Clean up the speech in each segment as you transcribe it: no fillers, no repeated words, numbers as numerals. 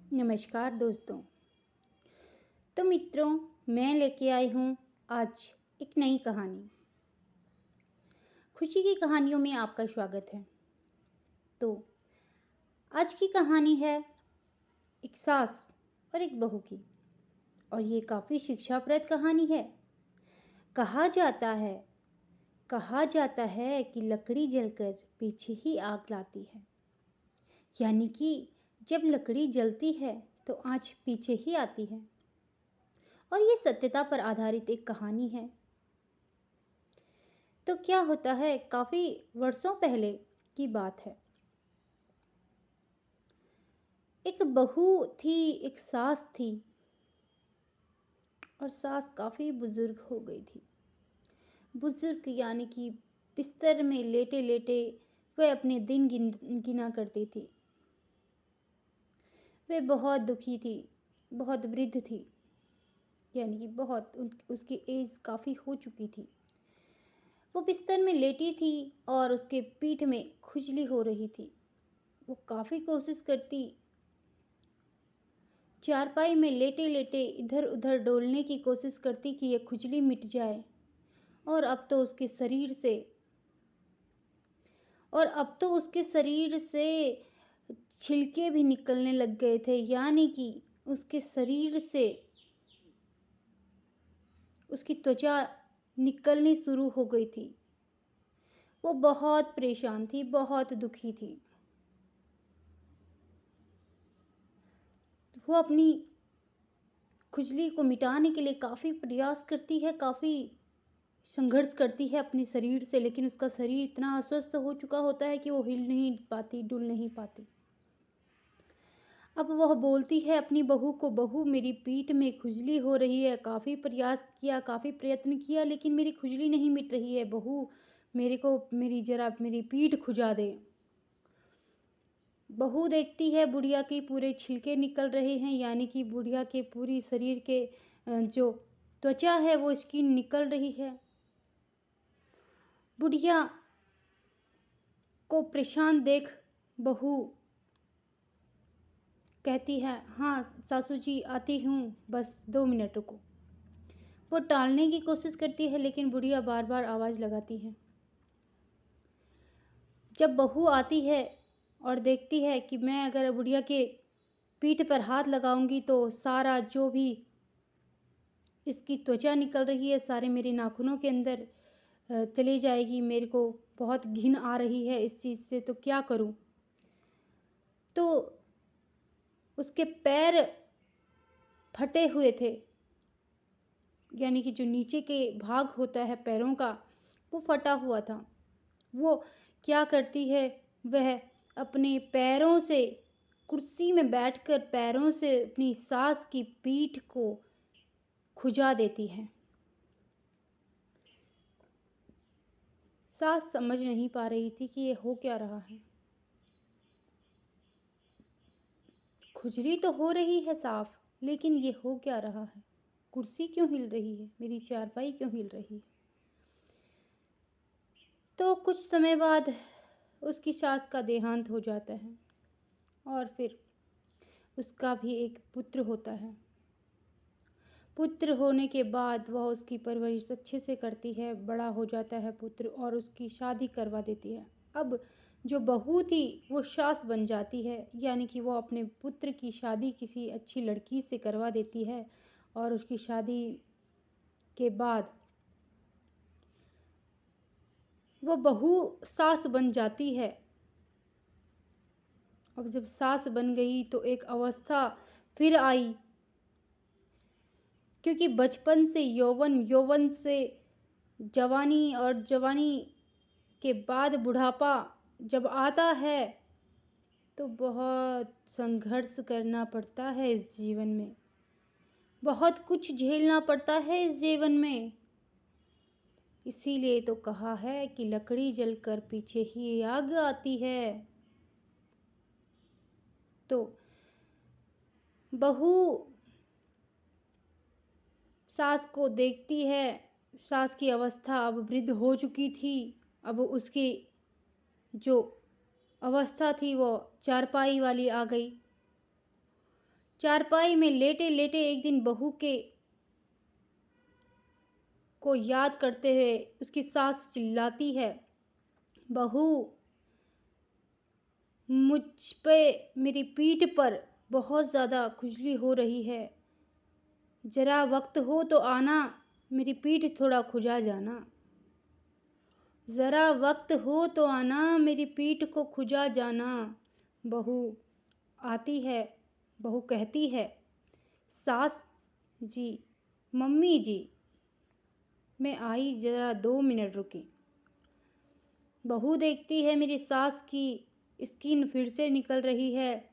नमस्कार दोस्तों। तो मित्रों, मैं लेके आई हूँ आज एक नई कहानी। खुशी की कहानियों में आपका स्वागत है। तो आज की कहानी है एक सास और एक बहू की, और ये काफी शिक्षाप्रद कहानी है। कहा जाता है कहा जाता है कि लकड़ी जलकर पीछे ही आग लाती है, यानी कि जब लकड़ी जलती है तो आँच पीछे ही आती है। और ये सत्यता पर आधारित एक कहानी है। तो क्या होता है, काफी वर्षों पहले की बात है। एक बहू थी, एक सास थी, और सास काफी बुजुर्ग हो गई थी। बुजुर्ग यानी कि बिस्तर में लेटे लेटे वह अपने दिन गिना करती थी। वह बहुत दुखी थी, बहुत वृद्ध थी, यानी कि उसकी एज काफी हो चुकी थी। वो बिस्तर में लेटी थी और उसके पीठ में खुजली हो रही थी। वो काफी कोशिश करती, चारपाई में लेटे लेटे इधर उधर डोलने की कोशिश करती कि यह खुजली मिट जाए। और अब तो उसके शरीर से छिलके भी निकलने लग गए थे, यानी कि उसके शरीर से उसकी त्वचा निकलनी शुरू हो गई थी। वो बहुत परेशान थी, बहुत दुखी थी। वो अपनी खुजली को मिटाने के लिए काफी प्रयास करती है, काफी संघर्ष करती है अपने शरीर से, लेकिन उसका शरीर इतना अस्वस्थ हो चुका होता है कि वो हिल नहीं पाती, डुल नहीं पाती। अब वह बोलती है अपनी बहू को, बहू मेरी पीठ में खुजली हो रही है, काफी प्रयास किया, काफी प्रयत्न किया, लेकिन मेरी खुजली नहीं मिट रही है। बहू मेरी पीठ खुजा दे। बहू देखती है बुढ़िया के पूरे छिलके निकल रहे हैं, यानी कि बुढ़िया के पूरी शरीर के जो त्वचा है वो स्किन निकल रही है। बुढ़िया को परेशान देख बहू कहती है, हाँ सासू जी आती हूँ, बस 2 मिनट रुको। वो टालने की कोशिश करती है, लेकिन बुढ़िया बार बार आवाज लगाती है। जब बहू आती है और देखती है कि मैं अगर बुढ़िया के पीठ पर हाथ लगाऊंगी तो सारा जो भी इसकी त्वचा निकल रही है सारे मेरे नाखूनों के अंदर चली जाएगी। मेरे को बहुत घिन आ रही है इस चीज से, तो क्या करूं। तो उसके पैर फटे हुए थे, यानी कि जो नीचे के भाग होता है पैरों का वो फटा हुआ था। वो क्या करती है, वह अपने पैरों से कुर्सी में बैठकर पैरों से अपनी सास की पीठ को खुजा देती है। सास समझ नहीं पा रही थी कि ये हो क्या रहा है। खुजली तो हो रही है साफ, लेकिन ये हो क्या रहा है। कुर्सी क्यों हिल रही है, मेरी चारपाई क्यों हिल रही है। तो कुछ समय बाद उसकी सास का देहांत हो जाता है, और फिर उसका भी एक पुत्र होता है। पुत्र होने के बाद वह उसकी परवरिश अच्छे से करती है, बड़ा हो जाता है पुत्र, और उसकी शादी करवा देती है। अब जो बहू थी वो सास बन जाती है, यानी कि वो अपने पुत्र की शादी किसी अच्छी लड़की से करवा देती है, और उसकी शादी के बाद वो बहू सास बन जाती है। अब जब सास बन गई तो एक अवस्था फिर आई, क्योंकि बचपन से यौवन, यौवन से जवानी, और जवानी के बाद बुढ़ापा जब आता है तो बहुत संघर्ष करना पड़ता है इस जीवन में, बहुत कुछ झेलना पड़ता है इस जीवन में। इसीलिए तो कहा है कि लकड़ी जलकर पीछे ही आग आती है। तो बहू सास को देखती है, सास की अवस्था अब वृद्ध हो चुकी थी। अब उसकी जो अवस्था थी वो चारपाई वाली आ गई। चारपाई में लेटे लेटे एक दिन बहू के को याद करते हुए उसकी सास चिल्लाती है, बहू, मुझ पे मेरी पीठ पर बहुत ज़्यादा खुजली हो रही है, जरा वक्त हो तो आना, मेरी पीठ थोड़ा खुजा जाना। जरा वक्त हो तो आना, मेरी पीठ को खुजा जाना। बहू आती है, बहू कहती है, सास जी, मम्मी जी, मैं आई, जरा 2 मिनट रुकी। बहू देखती है मेरी सास की स्किन फिर से निकल रही है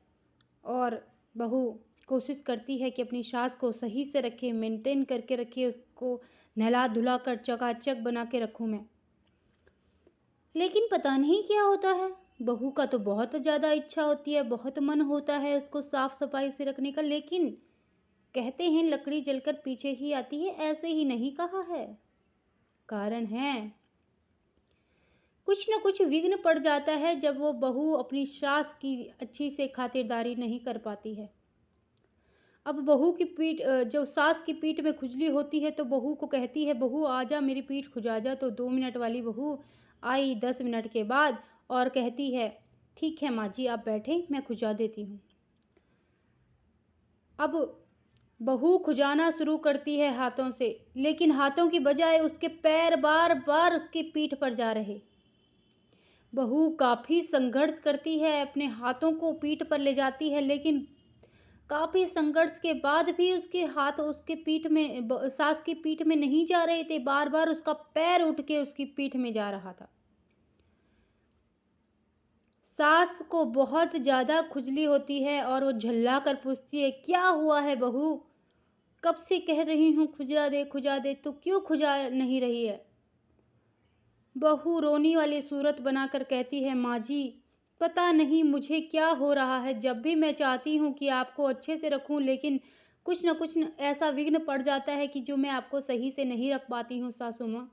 और बहू कोशिश करती है कि अपनी सास को सही से रखे, मेंटेन करके रखे, उसको नहला धुला कर चकाचक बना के रखूं मैं। लेकिन पता नहीं क्या होता है, बहू का तो बहुत ज़्यादा इच्छा होती है, बहुत मन होता है उसको साफ सफाई से रखने का, लेकिन कहते हैं लकड़ी जलकर पीछे ही आती है, ऐसे ही नहीं कहा है। कारण है, कुछ न कुछ विघ्न पड़ जाता है जब वो बहू अपनी सास की अच्छी से खातिरदारी नहीं कर पाती है। अब बहू की पीठ जो सास की पीठ में खुजली होती है तो बहू को कहती है, बहू आजा, मेरी पीठ खुजा जा। तो 2 मिनट वाली बहू आई 10 मिनट के बाद और कहती है, ठीक है माँ जी, आप बैठें, मैं खुजा देती हूँ। अब बहू खुजाना शुरू करती है हाथों से, लेकिन हाथों की बजाय उसके पैर बार बार उसकी पीठ पर जा रहे। बहू काफी संघर्ष करती है, अपने हाथों को पीठ पर ले जाती है, लेकिन काफी संघर्ष के बाद भी उसके हाथ उसके पीठ में सास की पीठ में नहीं जा रहे थे, बार बार उसका पैर उठ के उसकी पीठ में जा रहा था। सास को बहुत ज्यादा खुजली होती है और वो झल्ला कर पूछती है, क्या हुआ है बहू, कब से कह रही हूँ खुजा दे, तो क्यों खुजा नहीं रही है। बहू रोनी वाली सूरत बनाकर कहती है, माँ जी, पता नहीं मुझे क्या हो रहा है, जब भी मैं चाहती हूँ कि आपको अच्छे से रखूं, लेकिन कुछ न ऐसा विघ्न पड़ जाता है कि जो मैं आपको सही से नहीं रख पाती हूँ सासू माँ।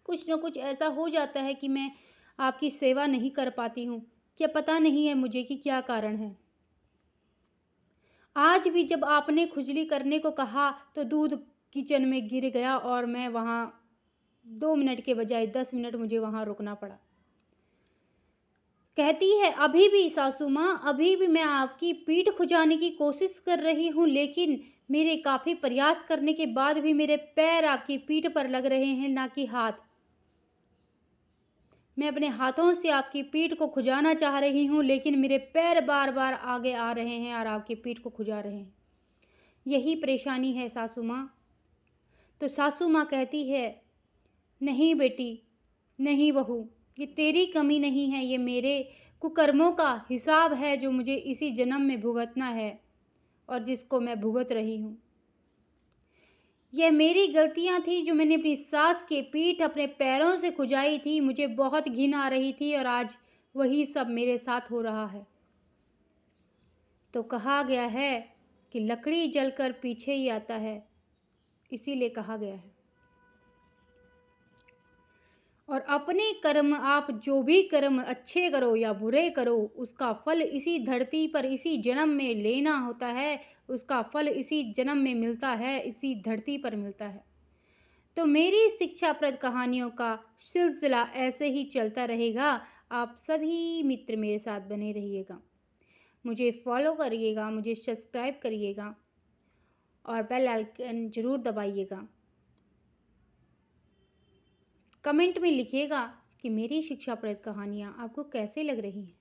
कुछ न कुछ ऐसा हो जाता है कि मैं आपकी सेवा नहीं कर पाती हूँ। क्या पता नहीं है मुझे कि क्या कारण है। आज भी जब आपने खुजली करने को कहा तो दूध किचन में गिर गया और मैं वहां 2 मिनट के बजाय 10 मिनट मुझे वहां रुकना पड़ा। कहती है, अभी भी सासू माँ, अभी भी मैं आपकी पीठ खुजाने की कोशिश कर रही हूँ, लेकिन मेरे काफी प्रयास करने के बाद भी मेरे पैर आपकी पीठ पर लग रहे हैं, ना कि हाथ। मैं अपने हाथों से आपकी पीठ को खुजाना चाह रही हूँ, लेकिन मेरे पैर बार बार आगे आ रहे हैं और आपकी पीठ को खुजा रहे हैं। यही परेशानी है सासू माँ। तो सासू माँ कहती है, नहीं बेटी, नहीं बहू, ये तेरी कमी नहीं है, ये मेरे कुकर्मों का हिसाब है जो मुझे इसी जन्म में भुगतना है और जिसको मैं भुगत रही हूँ। यह मेरी गलतियां थी जो मैंने अपनी सास की पीठ अपने पैरों से खुजाई थी। मुझे बहुत घिन आ रही थी और आज वही सब मेरे साथ हो रहा है। तो कहा गया है कि लकड़ी जलकर पीछे ही आता है, इसीलिए कहा गया है। और अपने कर्म, आप जो भी कर्म अच्छे करो या बुरे करो, उसका फल इसी धरती पर इसी जन्म में लेना होता है। उसका फल इसी जन्म में मिलता है, इसी धरती पर मिलता है। तो मेरी शिक्षाप्रद कहानियों का सिलसिला ऐसे ही चलता रहेगा। आप सभी मित्र मेरे साथ बने रहिएगा, मुझे फॉलो करिएगा, मुझे सब्सक्राइब करिएगा और बेल आइकन जरूर दबाइएगा। कमेंट में लिखिएगा कि मेरी शिक्षाप्रद कहानियाँ आपको कैसे लग रही हैं।